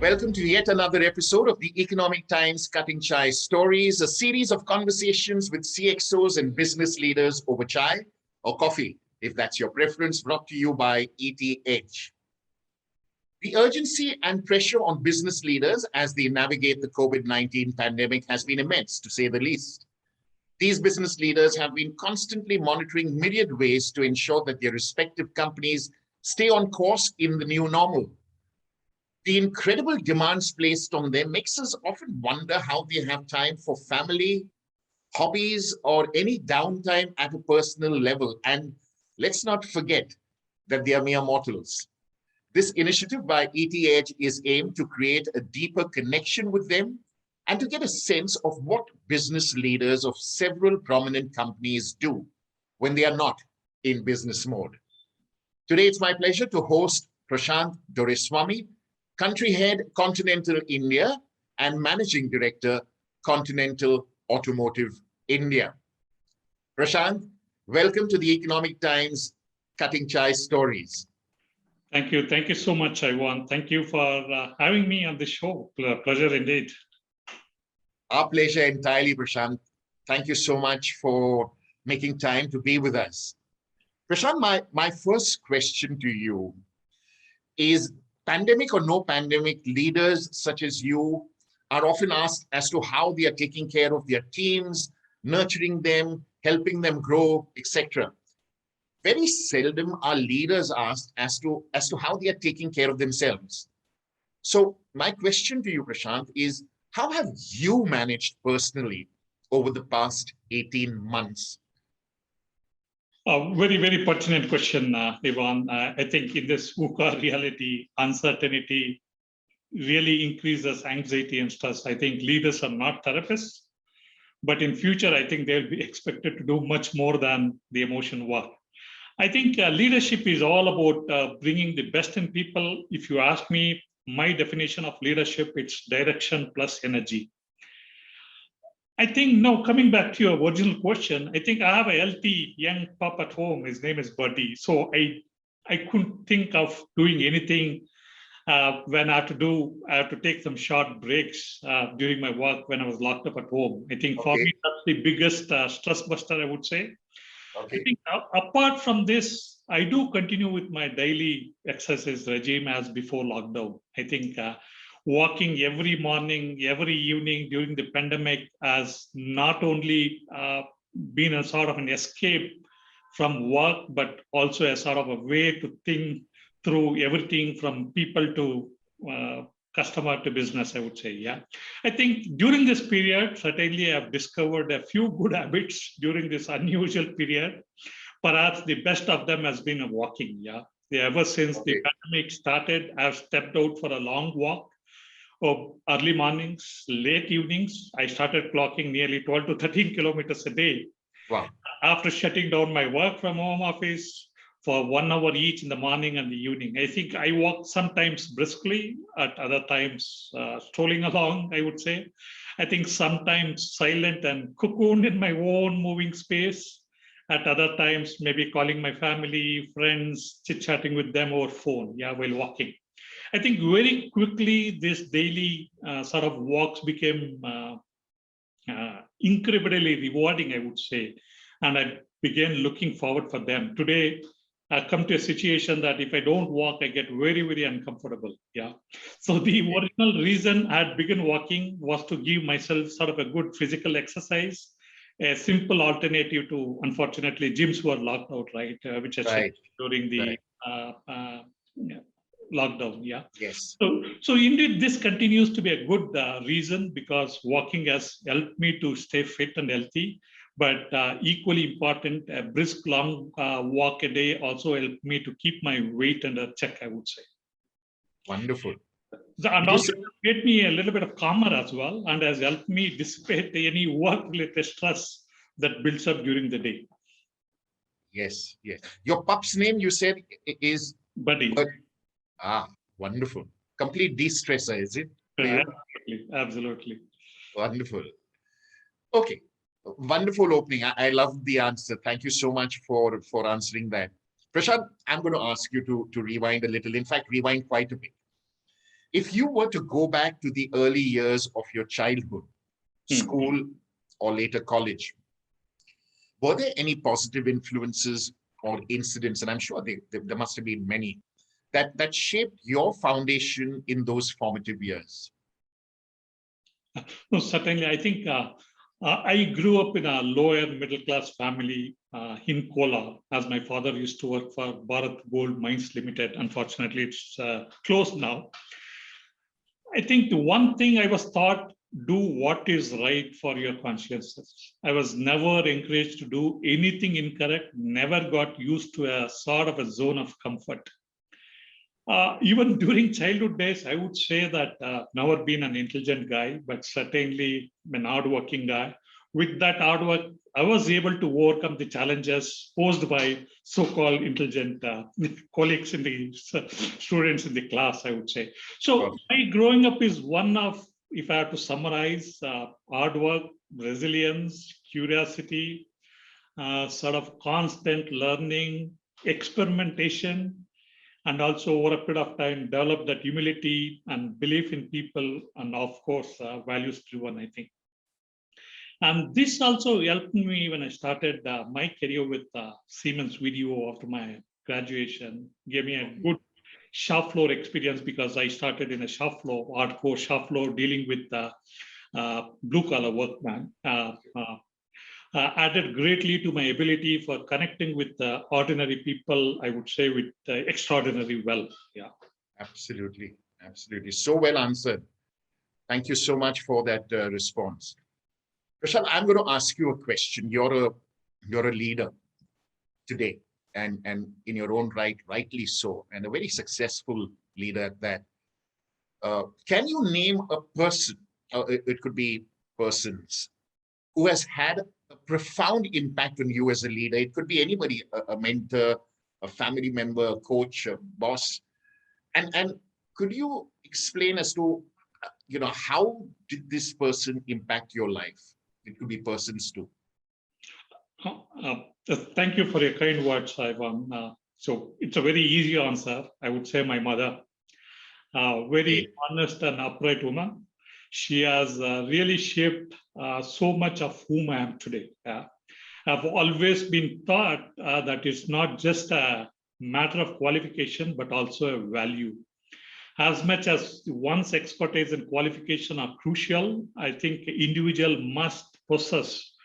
Welcome to yet another episode of the Economic Times Cutting Chai Stories, a series of conversations with CXOs and business leaders over chai or coffee, if that's your preference, brought to you by ETH. The urgency and pressure on business leaders as they navigate the COVID-19 pandemic has been immense, to say the least. These business leaders have been constantly monitoring myriad ways to ensure that their respective companies stay on course in the new normal. The incredible demands placed on them makes us often wonder how they have time for family, hobbies, or any downtime at a personal level. And let's not forget that they are mere mortals. This initiative by ETH is aimed to create a deeper connection with them and to get a sense of what business leaders of several prominent companies do when they are not in business mode. Today, it's my pleasure to host Prashanth Doreswamy, Country Head, Continental India, and Managing Director, Continental Automotive India. Prashanth, welcome to the Economic Times Cutting Chai Stories. Thank you. Thank you so much, Ivan. Thank you for having me on the show. Pleasure indeed. Our pleasure entirely, Prashanth. Thank you so much for making time to be with us. Prashanth, my first question to you is, pandemic or no pandemic, leaders such as you are often asked as to how they are taking care of their teams, nurturing them, helping them grow, etc. Very seldom are leaders asked as to how they are taking care of themselves. So my question to you, Prashanth, is how have you managed personally over the past 18 months? Very, very pertinent question, Ivan. I think in this VUCA reality, uncertainty really increases anxiety and stress. I think leaders are not therapists, but in future, I think they'll be expected to do much more than the emotion work. I think leadership is all about bringing the best in people. If you ask me, my definition of leadership, it's direction plus energy. I think now coming back to your original question, I think I have a healthy young pup at home. His name is Buddy. So I couldn't think of doing anything when I have to take some short breaks during my work when I was locked up at home. I think for me, that's the biggest stress buster, I would say. Okay. I think apart from this, I do continue with my daily exercise regime as before lockdown. I think walking every morning, every evening during the pandemic has not only been a sort of an escape from work, but also a sort of a way to think through everything from people to customer to business, I would say. Yeah, I think during this period, certainly I've discovered a few good habits during this unusual period. Perhaps the best of them has been walking. Yeah, ever since the pandemic started, I've stepped out for a long walk. Early mornings, late evenings, I started clocking nearly 12 to 13 kilometers a day. Wow. After shutting down my work from home office for 1 hour each in the morning and the evening. I think I walk sometimes briskly, at other times strolling along, I would say. I think sometimes silent and cocooned in my own moving space. At other times, maybe calling my family, friends, chit-chatting with them over phone, while walking. I think very quickly, this daily sort of walks became incredibly rewarding, I would say. And I began looking forward for them. Today, I come to a situation that if I don't walk, I get very, very uncomfortable. Yeah. So the original reason I had begun walking was to give myself sort of a good physical exercise, a simple alternative to, unfortunately, gyms were locked out, right? Which I said during the lockdown. Yeah. Yes. So indeed, this continues to be a good reason because walking has helped me to stay fit and healthy. But equally important, a brisk long walk a day also helped me to keep my weight under check, I would say. Wonderful. And also made me a little bit of calmer as well, and has helped me dissipate any work-related stress that builds up during the day. Yes, yes. Your pup's name, you said, is Buddy. Wonderful. Complete de-stressor, is it? Absolutely. Wonderful. Okay. Wonderful opening. I love the answer. Thank you so much for answering that. Prashanth, I'm going to ask you to rewind a little. In fact, rewind quite a bit. If you were to go back to the early years of your childhood, school, or later college, were there any positive influences or incidents, and I'm sure there must have been many, that shaped your foundation in those formative years? No, certainly. I think I grew up in a lower middle class family in Kola, as my father used to work for Bharat Gold Mines Limited. Unfortunately, it's closed now. I think the one thing I was taught, do what is right for your consciences. I was never encouraged to do anything incorrect, never got used to a sort of a zone of comfort. Even during childhood days, I would say that never been an intelligent guy, but certainly an hardworking guy. With that hard work, I was able to overcome the challenges posed by so-called intelligent colleagues in the students in the class, I would say. So my growing up is one of, if I have to summarize, hard work, resilience, curiosity, sort of constant learning, experimentation, and also over a period of time, develop that humility and belief in people, and of course, values driven, I think. And this also helped me when I started my career with Siemens Video after my graduation, gave me a good shop floor experience because I started in a shop floor, hardcore shop floor, dealing with blue collar workmen. Added greatly to my ability for connecting with ordinary people, I would say, with extraordinary well. Yeah. Absolutely. Absolutely. So well answered. Thank you so much for that response. Prashanth, I'm going to ask you a question. You're a leader today, and in your own right, rightly so, and a very successful leader at that. Can you name a person, it could be persons, who has had a profound impact on you as a leader? It could be anybody, a mentor, a family member, a coach, a boss. And could you explain as to, how did this person impact your life? It could be persons too. Thank you for your kind words, Ivan. So it's a very easy answer. I would say my mother, very honest and upright woman. She has really shaped so much of whom I am today. I've always been taught that it's not just a matter of qualification, but also a value. As much as one's expertise and qualification are crucial, I think individual must possess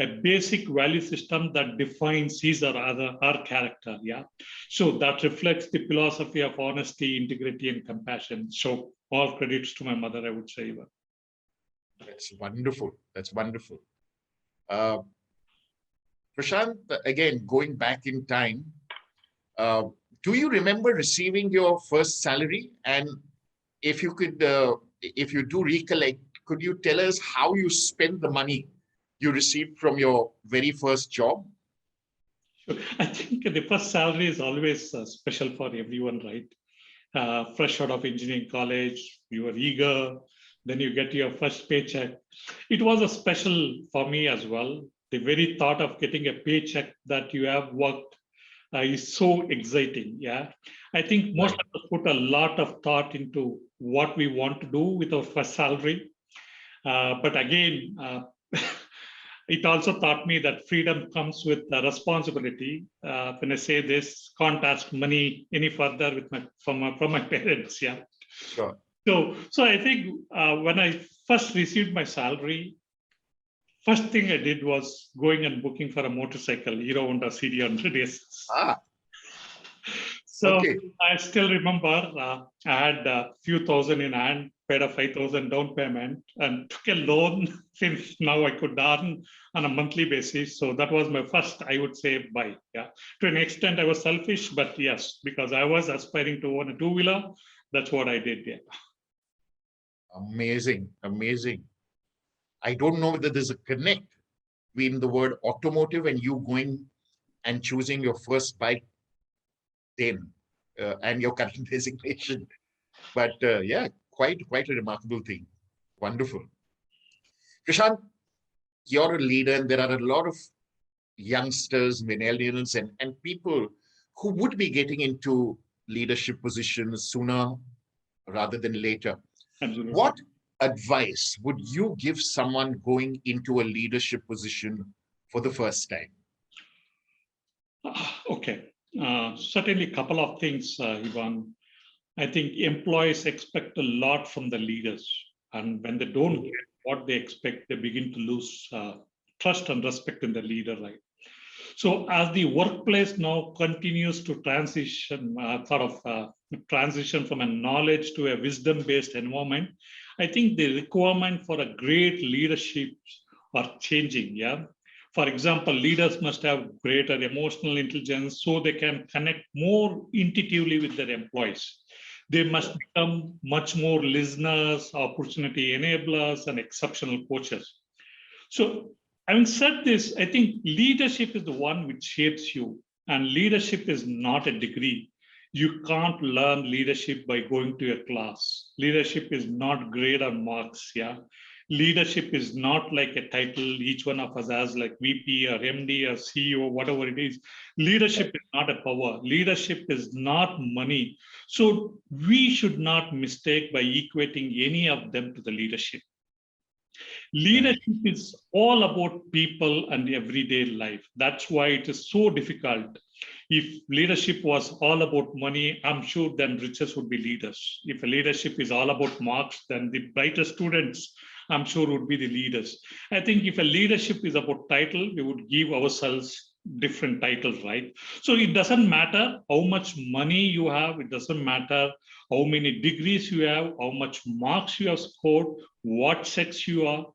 a basic value system that defines his or her character. Yeah. So that reflects the philosophy of honesty, integrity, and compassion. So all credits to my mother, I would say. That's wonderful. That's wonderful. Prashanth, again, going back in time, do you remember receiving your first salary? And if you could, if you do recollect, could you tell us how you spent the money you received from your very first job? Sure. I think the first salary is always special for everyone, right? Fresh out of engineering college, you are eager, then you get your first paycheck. It was a special for me as well. The very thought of getting a paycheck that you have worked is so exciting. Yeah, I think most of us put a lot of thought into what we want to do with our first salary. But again, it also taught me that freedom comes with responsibility. When I say this, can't ask money any further with from my parents. Yeah. Sure. So I think when I first received my salary, first thing I did was going and booking for a motorcycle, Hero Honda CD100S. So okay. I still remember I had a few thousand in hand, paid a 5,000 down payment, and took a loan since now I could earn on a monthly basis. So that was my first, I would say, buy. Yeah, to an extent I was selfish, but yes, because I was aspiring to own a two-wheeler, that's what I did. Yeah. Amazing, amazing. I don't know whether there's a connect between the word automotive and you going and choosing your first bike then and your current designation. But yeah, quite a remarkable thing. Wonderful. Prashanth, you're a leader, and there are a lot of youngsters, millennials, and people who would be getting into leadership positions sooner rather than later. Absolutely. What advice would you give someone going into a leadership position for the first time? Okay. Certainly a couple of things, Ivan. I think employees expect a lot from the leaders. And when they don't get what they expect, they begin to lose trust and respect in the leader, right? So as the workplace now continues to transition from a knowledge to a wisdom-based environment, I think the requirement for a great leadership are changing. Yeah. For example, leaders must have greater emotional intelligence so they can connect more intuitively with their employees. They must become much more listeners, opportunity enablers, and exceptional coaches. So, having said this, I think leadership is the one which shapes you, and leadership is not a degree. You can't learn leadership by going to a class. Leadership is not grade or marks. Yeah. Leadership is not like a title each one of us has, like VP or MD or CEO, whatever it is. Leadership is not a power. Leadership is not money. So we should not mistake by equating any of them to the leadership. Leadership is all about people and everyday life. That's why it is so difficult. If leadership was all about money, I'm sure then riches would be leaders. If a leadership is all about marks, then the brightest students, I'm sure, would be the leaders. I think if a leadership is about title, we would give ourselves different titles, right? So it doesn't matter how much money you have. It doesn't matter how many degrees you have, how much marks you have scored, what sex you are.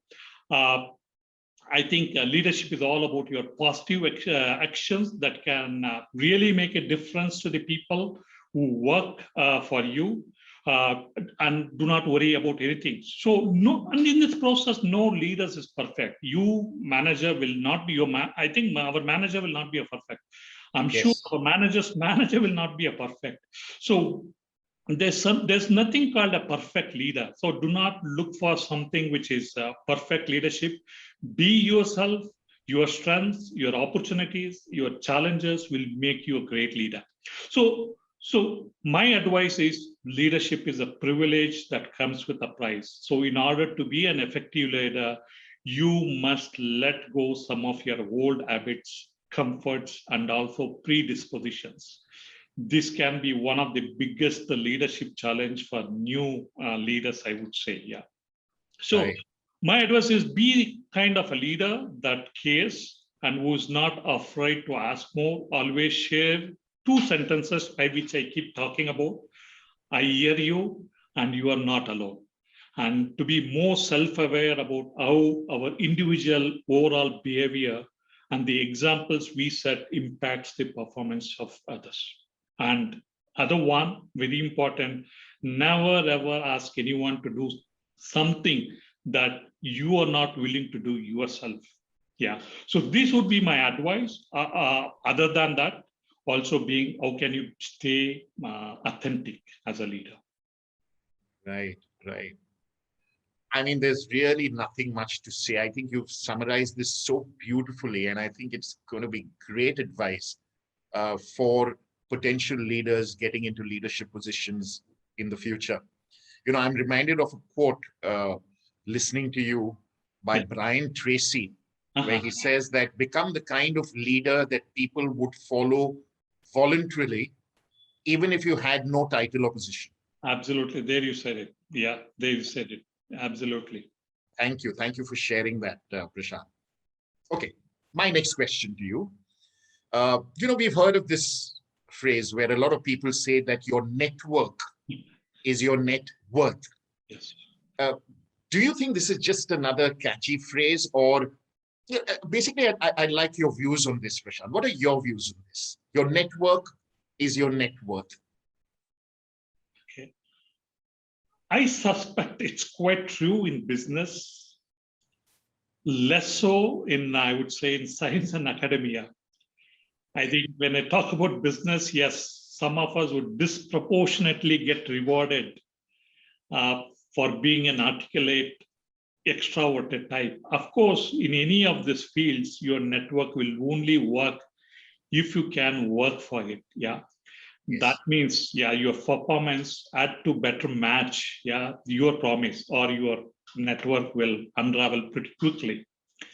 I think leadership is all about your positive actions that can really make a difference to the people who work for you, and do not worry about anything. So no, and in this process, no leaders is perfect. You manager will not be I think our manager will not be a perfect. I'm sure our manager's manager will not be a perfect. So there's nothing called a perfect leader. So do not look for something which is perfect leadership. Be yourself. Your strengths, your opportunities, your challenges will make you a great leader. So my advice is leadership is a privilege that comes with a price. So in order to be an effective leader, you must let go some of your old habits, comforts, and also predispositions. This can be one of the biggest leadership challenge for new leaders, I would say. Yeah. So my advice is be kind of a leader that cares and who is not afraid to ask more. Always share two sentences by which I keep talking about. I hear you and you are not alone. And to be more self-aware about how our individual overall behavior and the examples we set impacts the performance of others. And other one, very important, never ever ask anyone to do something that you are not willing to do yourself. Yeah. So this would be my advice. Other than that, also being, how can you stay authentic as a leader? Right. I mean, there's really nothing much to say. I think you've summarized this so beautifully, and I think it's going to be great advice for potential leaders getting into leadership positions in the future. You know, I'm reminded of a quote listening to you by Brian Tracy, where he says that become the kind of leader that people would follow voluntarily, even if you had no title or position. Absolutely. There you said it. Yeah, there you said it. Absolutely. Thank you. Thank you for sharing that, Prashanth. Okay, my next question to you. You know, we've heard of this phrase where a lot of people say that your network is your net worth. Yes. Do you think this is just another catchy phrase, or basically, I'd like your views on this, Prashanth. What are your views on this? Your network is your net worth. Okay. I suspect it's quite true in business, less so in, I would say, in science and academia. I think when I talk about business, yes, some of us would disproportionately get rewarded for being an articulate, extroverted type. Of course, in any of these fields, your network will only work if you can work for it. Yeah. That means, yeah, your performance had to better match, yeah, your promise, or your network will unravel pretty quickly.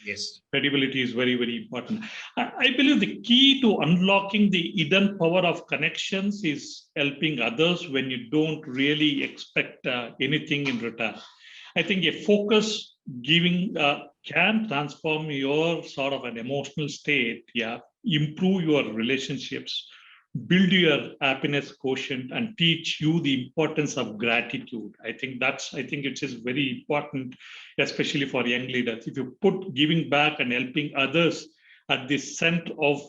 Yes. Credibility is very, very important. I believe the key to unlocking the hidden power of connections is helping others when you don't really expect anything in return. I think a focus giving can transform your sort of an emotional state, yeah, improve your relationships, build your happiness quotient, and teach you the importance of gratitude. I think it is very important, especially for young leaders. If you put giving back and helping others at the center of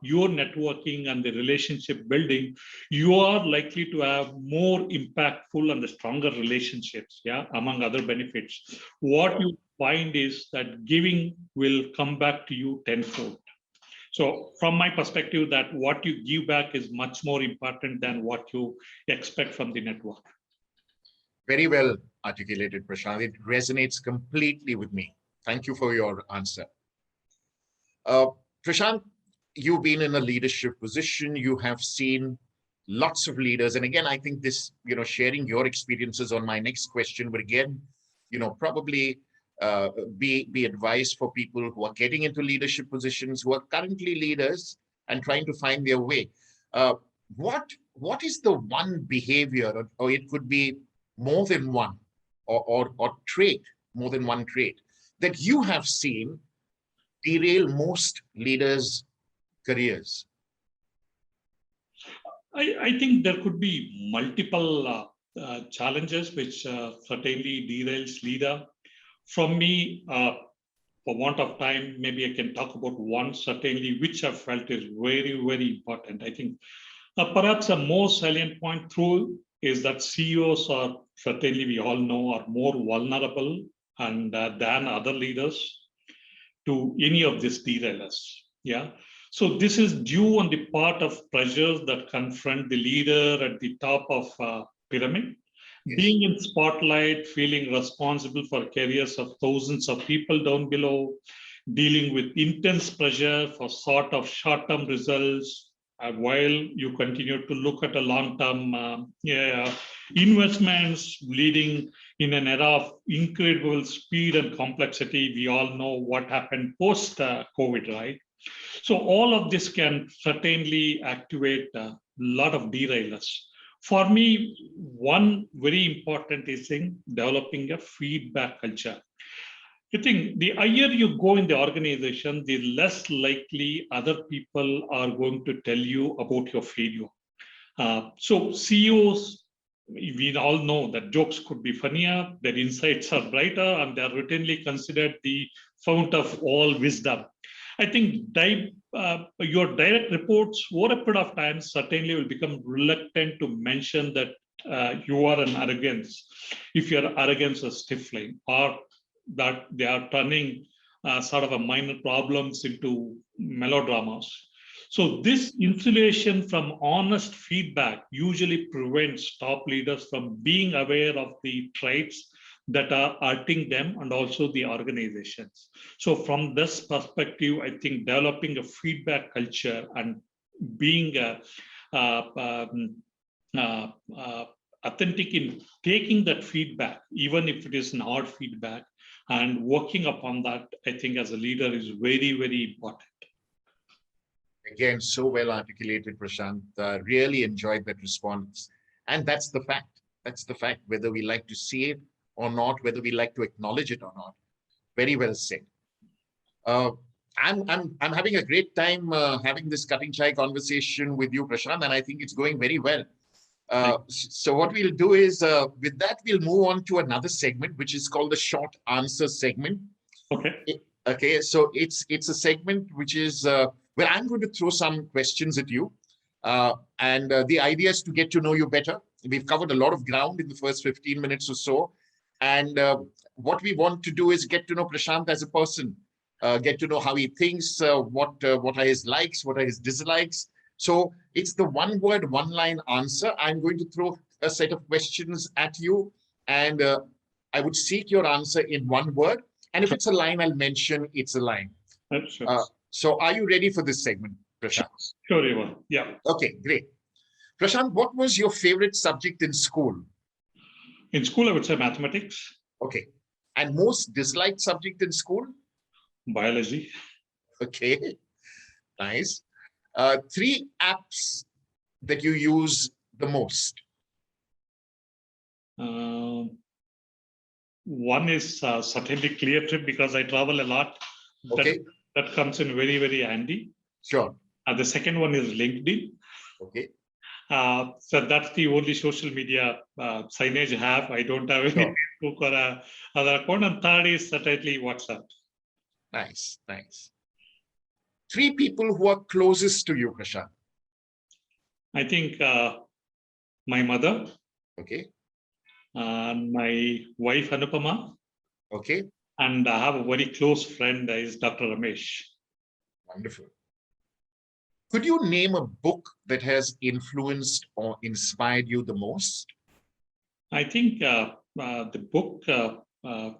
your networking and the relationship building, you are likely to have more impactful and stronger relationships, yeah, among other benefits. What you find is that giving will come back to you tenfold. So from my perspective, that what you give back is much more important than what you expect from the network. Very well articulated, Prashanth. It resonates completely with me. Thank you for your answer. Prashanth, you've been in a leadership position. You have seen lots of leaders. And again, I think this, sharing your experiences on my next question would again, probably be advice for people who are getting into leadership positions, who are currently leaders and trying to find their way. What is the one behavior, or it could be more than one, or trait, more than one trait, that you have seen derail most leaders' careers? I think there could be multiple challenges which certainly derails leader. From me, for want of time, maybe I can talk about one certainly, which I felt is very, very important. I think perhaps a more salient point through is that CEOs are certainly, we all know, are more vulnerable and than other leaders to any of these derailers. Yeah. So this is due on the part of pressures that confront the leader at the top of pyramid. Yes. Being in spotlight, feeling responsible for careers of thousands of people down below, dealing with intense pressure for sort of short-term results, while you continue to look at a long-term investments, leading in an era of incredible speed and complexity. We all know what happened post-COVID, right? So all of this can certainly activate a lot of derailers. For me, one very important is in developing a feedback culture. I think the higher you go in the organization, the less likely other people are going to tell you about your failure. So CEOs, we all know that jokes could be funnier, their insights are brighter, and they are routinely considered the fount of all wisdom. I think your direct reports over a period of time certainly will become reluctant to mention that you are an arrogance, if your arrogance is stifling, or that they are turning sort of a minor problems into melodramas. So this insulation from honest feedback usually prevents top leaders from being aware of the traits that are hurting them and also the organizations. So from this perspective, I think developing a feedback culture and being authentic in taking that feedback, even if it is an hard feedback, and working upon that, I think as a leader is very, very important. Again, so well articulated, Prashanth. Really enjoyed that response. And that's the fact. That's the fact, whether we like to see it or not, whether we like to acknowledge it or not. Very well said. I'm having a great time having this cutting chai conversation with you, Prashanth, and I think it's going very well. So what we'll do is, with that, we'll move on to another segment, which is called the short answer segment. Okay. Okay, so it's a segment which is, well, I'm going to throw some questions at you. And the idea is to get to know you better. We've covered a lot of ground in the first 15 minutes or so. And what we want to do is get to know Prashanth as a person, get to know how he thinks, what are his likes, what are his dislikes. So it's the one word, one line answer. I'm going to throw a set of questions at you, and I would seek your answer in one word. And if it's a line, I'll mention it's a line. Sure. So are you ready for this segment, Prashanth? Sure, Eva. Yeah. Okay, great. Prashant, what was your favorite subject in school? In school, I would say mathematics, Okay. And most disliked subject in school? biology. Okay. Nice. Three apps that you use the most. One is certainly Clear Trip because I travel a lot. Okay. That comes in very, very handy. Sure. The second one is LinkedIn. Okay. So that's the only social media signage I have. I don't have any Sure. Facebook or other account. And third is certainly WhatsApp. Nice. Nice. Three people who are closest to you, Prashant. I think my mother, Okay. my wife Anupama, Okay. and I have a very close friend is Dr. Ramesh. Wonderful. Could you name a book that has influenced or inspired you the most? I think the book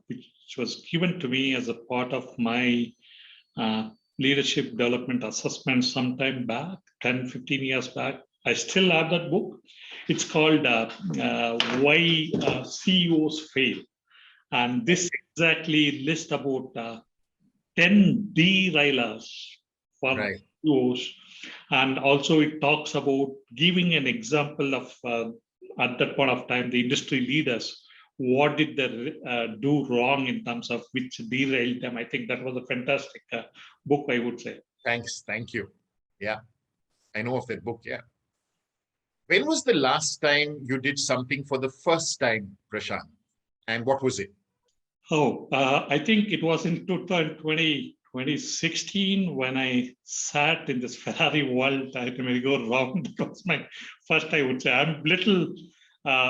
which was given to me as a part of my leadership development assessment sometime back, 10, 15 years back. I still have that book. It's called Why CEOs Fail. And this exactly lists about 10 derailers for Right. CEOs. And also it talks about giving an example of, at that point of time, the industry leaders, what did they do wrong in terms of which derailed them. I think that was a fantastic book, I would say. Thanks. Thank you. Yeah. I know of that book. Yeah. When was the last time you did something for the first time, Prashant? And what was it? I think it was in 2016 when I sat in this Ferrari world. I may go round. That was my first, I would say. I'm little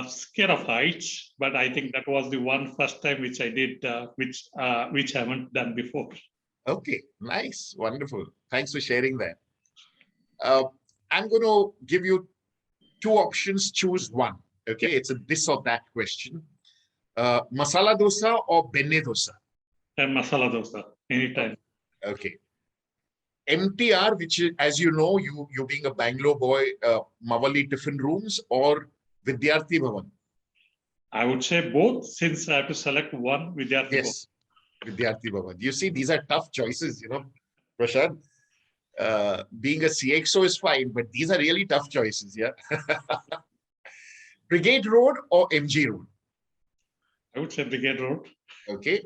scared of heights, but I think that was the one first time which I did, which I haven't done before. Okay, nice, wonderful. Thanks for sharing that. I'm going to give you two options. Choose one. Okay, it's a this or that question. Masala dosa or benne dosa? And masala dosa, anytime. Okay. MTR, which is, as you know, you being a Bangalore boy, Mawali tiffin rooms or Vidyarthi Bhavan? I would say both, since I have to select one. Vidyarthi Bhavan. Yes, Vidyarthi Bhavan. You see, these are tough choices, Prashant. Being a CXO is fine, but these are really tough choices, yeah? Brigade Road or MG Road? I would say Brigade Road. Okay.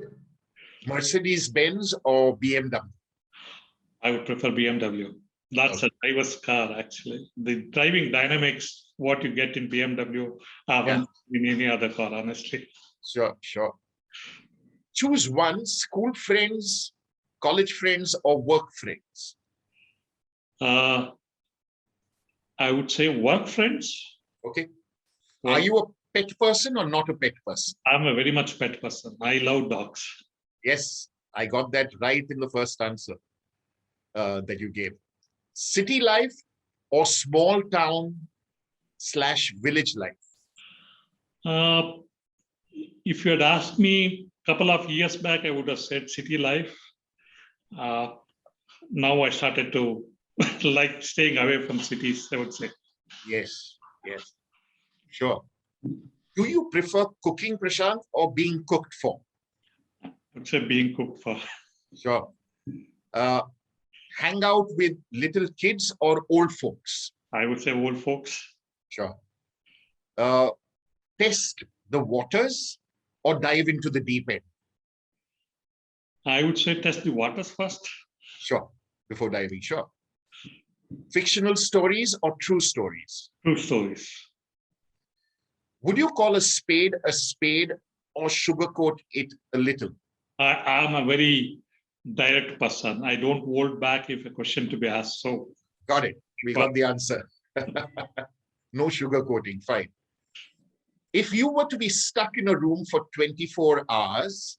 Mercedes-Benz or BMW? I would prefer BMW. That's a driver's car, actually. The driving dynamics, what you get in BMW, I haven't in any other car, honestly. Sure, sure. Choose one: school friends, college friends, or work friends. I would say work friends. Okay. Are you a pet person or not a pet person? I'm a very much pet person. I love dogs. Yes, I got that right in the first answer that you gave. City life or small town / village life? If you had asked me a couple of years back, I would have said city life. Now I started to like staying away from cities, I would say. Yes, yes, sure. Do you prefer cooking, Prashant, or being cooked for? I would say being cooked for. Sure. Hang out with little kids or old folks? I would say old folks. Sure. Test the waters or dive into the deep end? I would say test the waters first. Sure. Before diving, sure. Fictional stories or true stories? True stories. Would you call a spade or sugarcoat it a little? I am a very direct person. I don't hold back if a question to be asked. So got it. We got the answer. No sugarcoating. Fine. If you were to be stuck in a room for 24 hours,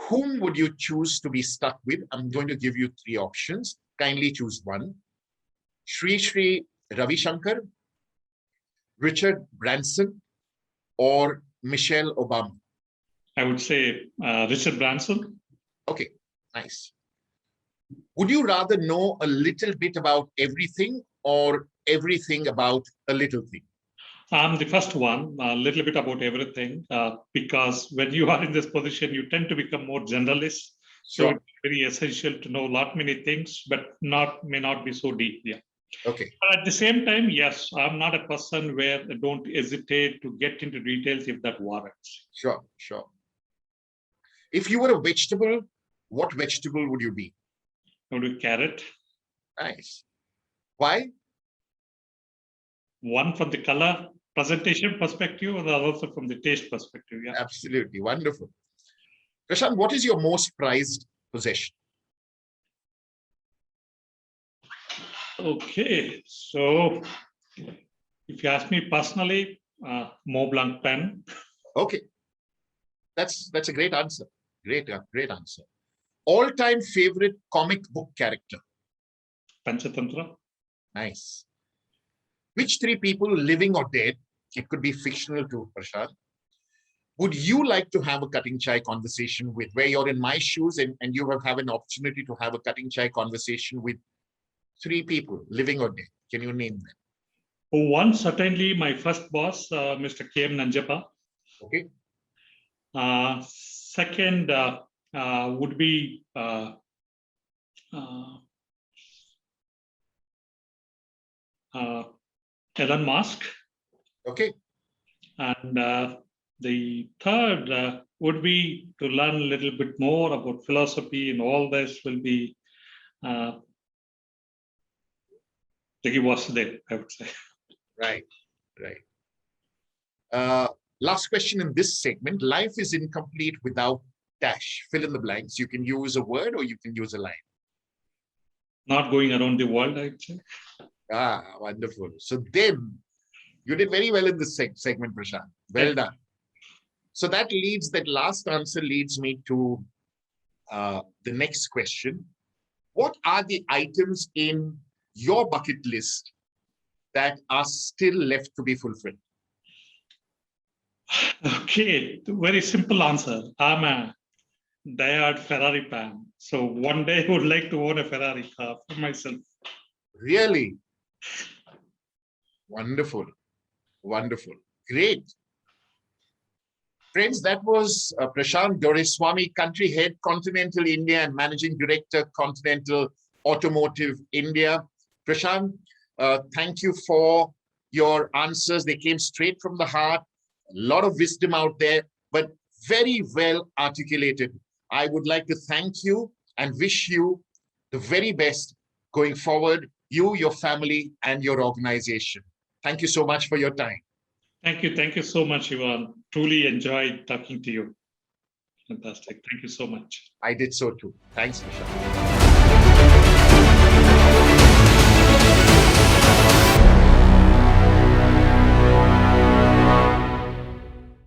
whom would you choose to be stuck with? I'm going to give you three options. Kindly choose one. Sri Ravi Shankar, Richard Branson, or Michelle Obama? I would say Richard Branson. Okay, nice. Would you rather know a little bit about everything or everything about a little thing? I'm the first one, a little bit about everything, because when you are in this position, you tend to become more generalist. So Sure. it's very essential to know many things, but may not be so deep. Yeah. Okay. But at the same time, yes, I'm not a person where I don't hesitate to get into details if that warrants. Sure. Sure. If you were a vegetable, what vegetable would you be? Go to carrot. Nice. Why? One from the color presentation perspective, and also from the taste perspective. Yeah. Absolutely. Wonderful. Prashanth, what is your most prized possession? Okay. So if you ask me personally, Mont Blanc pen. Okay. That's a great answer. Great answer. All-time favorite comic book character? Panchatantra. Nice. Which three people, living or dead, it could be fictional too, Prashanth, would you like to have a cutting chai conversation with, where you're in my shoes and you have an opportunity to have a cutting chai conversation with three people, living or dead? Can you name them? One, certainly my first boss, Mr. K.M. Nanjappa. Okay. Second would be Elon Musk. Okay. And the third would be to learn a little bit more about philosophy, and all this will be Jaggi Vasudev, I would say. Right. Last question in this segment. Life is incomplete without dash. Fill in the blanks. You can use a word or you can use a line. Not going around the world, I'd say. Wonderful. So then you did very well in this segment, Prashanth. Well done. So that last answer leads me to the next question. What are the items in your bucket list that are still left to be fulfilled? Okay, very simple answer. I'm a diehard Ferrari fan. So one day I would like to own a Ferrari car for myself. Really? Wonderful. Great. Friends, that was Prashanth Doreswamy, country head, Continental India, and managing director, Continental Automotive India. Prashanth, thank you for your answers. They came straight from the heart. A lot of wisdom out there, but very well articulated. I would like to thank you and wish you the very best going forward, you, your family, and your organization. Thank you so much for your time. Thank you so much, Ivan. Truly enjoyed talking to you. Fantastic. Thank you so much. I did so too. Thanks, Prashanth.